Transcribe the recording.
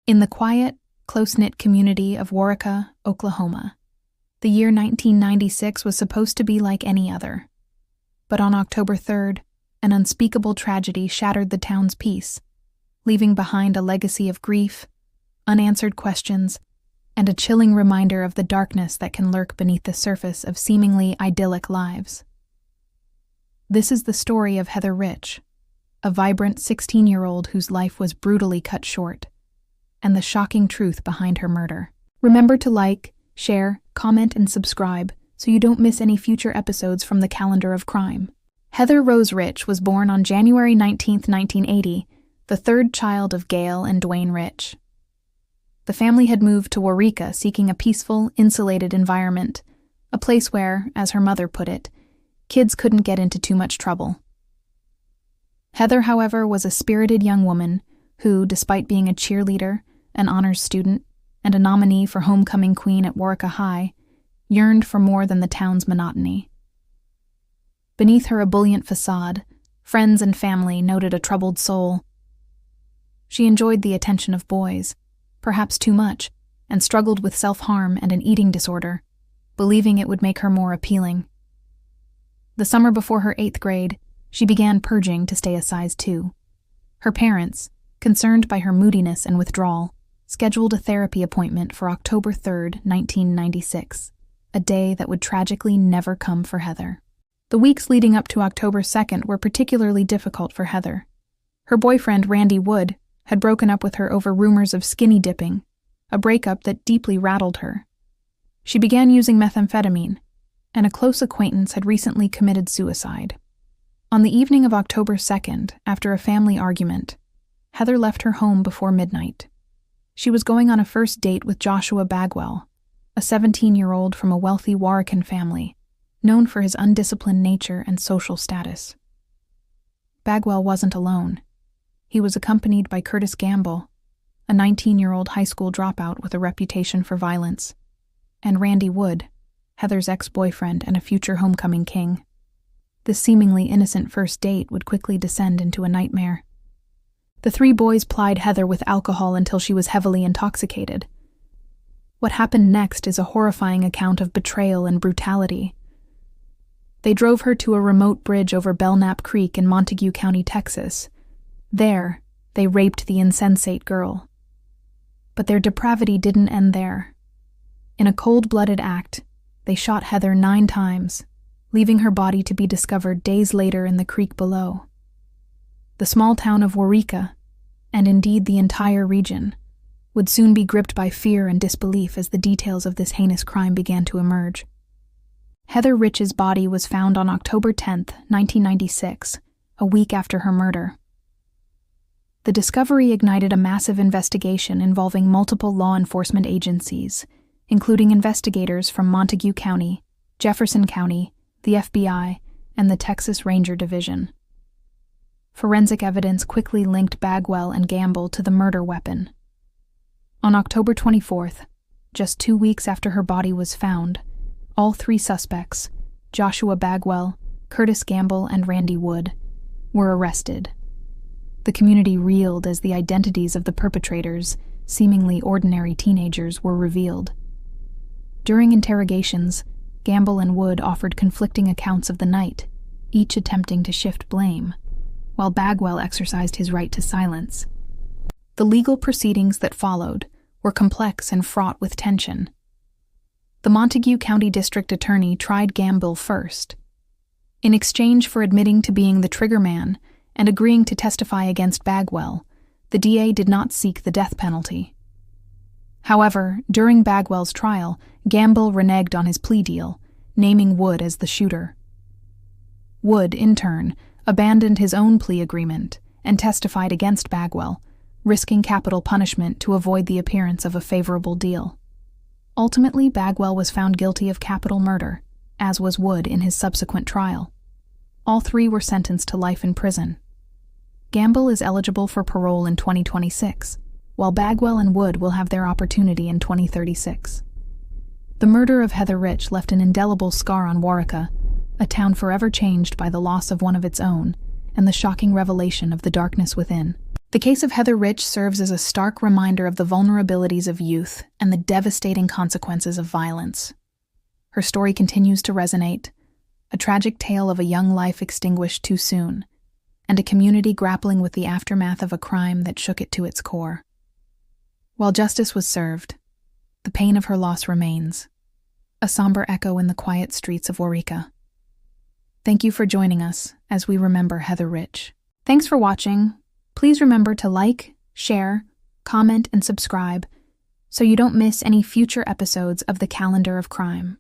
In the quiet, close-knit community of Waurika, Oklahoma, the year 1996 was supposed to be like any other. But on October 3rd, an unspeakable tragedy shattered the town's peace, leaving behind a legacy of grief, unanswered questions, and a chilling reminder of the darkness that can lurk beneath the surface of seemingly idyllic lives. This is the story of Heather Rich, a vibrant 16-year-old whose life was brutally cut short, and the shocking truth behind her murder. Remember to like, share, comment, and subscribe so you don't miss any future episodes from the calendar of crime. Heather Rose Rich was born on January 19, 1980, the third child of Gail and Dwayne Rich. The family had moved to Waurika seeking a peaceful, insulated environment, a place where, as her mother put it, kids couldn't get into too much trouble. Heather, however, was a spirited young woman who, despite being a cheerleader, an honors student, and a nominee for homecoming queen at Waurika High, yearned for more than the town's monotony. Beneath her ebullient facade, friends and family noted a troubled soul. She enjoyed the attention of boys, perhaps too much, and struggled with self-harm and an eating disorder, believing it would make her more appealing. The summer before her 8th grade, she began purging to stay a size 2. Her parents, concerned by her moodiness and withdrawal, scheduled a therapy appointment for October 3rd, 1996, a day that would tragically never come for Heather. The weeks leading up to October 2nd were particularly difficult for Heather. Her boyfriend, Randy Wood, had broken up with her over rumors of skinny dipping, a breakup that deeply rattled her. She began using methamphetamine, and a close acquaintance had recently committed suicide. On the evening of October 2nd, after a family argument, Heather left her home before midnight. She was going on a first date with Joshua Bagwell, a 17-year-old from a wealthy Waurikan family, known for his undisciplined nature and social status. Bagwell wasn't alone. He was accompanied by Curtis Gambill, a 19-year-old high school dropout with a reputation for violence, and Randy Wood, Heather's ex-boyfriend and a future homecoming king. This seemingly innocent first date would quickly descend into a nightmare. The 3 boys plied Heather with alcohol until she was heavily intoxicated. What happened next is a horrifying account of betrayal and brutality. They drove her to a remote bridge over Belknap Creek in Montague County, Texas. There, they raped the insensate girl. But their depravity didn't end there. In a cold-blooded act, they shot Heather 9 times, leaving her body to be discovered days later in the creek below. The small town of Waurika, and indeed the entire region, would soon be gripped by fear and disbelief as the details of this heinous crime began to emerge. Heather Rich's body was found on October 10, 1996, a week after her murder. The discovery ignited a massive investigation involving multiple law enforcement agencies, including investigators from Montague County, Jefferson County, the FBI, and the Texas Ranger Division. Forensic evidence quickly linked Bagwell and Gambill to the murder weapon. On October 24th, just 2 weeks after her body was found, all 3 suspects, Joshua Bagwell, Curtis Gambill, and Randy Wood, were arrested. The community reeled as the identities of the perpetrators, seemingly ordinary teenagers, were revealed. During interrogations, Gambill and Wood offered conflicting accounts of the night, each attempting to shift blame, while Bagwell exercised his right to silence. The legal proceedings that followed were complex and fraught with tension. The Montague County District Attorney tried Gambill first. In exchange for admitting to being the triggerman and agreeing to testify against Bagwell, the DA did not seek the death penalty. However, during Bagwell's trial, Gambill reneged on his plea deal, naming Wood as the shooter. Wood, in turn, abandoned his own plea agreement and testified against Bagwell, risking capital punishment to avoid the appearance of a favorable deal. Ultimately, Bagwell was found guilty of capital murder, as was Wood in his subsequent trial. All 3 were sentenced to life in prison. Gambill is eligible for parole in 2026, while Bagwell and Wood will have their opportunity in 2036. The murder of Heather Rich left an indelible scar on Waurika, a town forever changed by the loss of one of its own and the shocking revelation of the darkness within. The case of Heather Rich serves as a stark reminder of the vulnerabilities of youth and the devastating consequences of violence. Her story continues to resonate, a tragic tale of a young life extinguished too soon, and a community grappling with the aftermath of a crime that shook it to its core. While justice was served, the pain of her loss remains, a somber echo in the quiet streets of Waurika. Thank you for joining us as we remember Heather Rich. Thanks for watching. Please remember to like, share, comment, and subscribe so you don't miss any future episodes of the Calendar of Crime.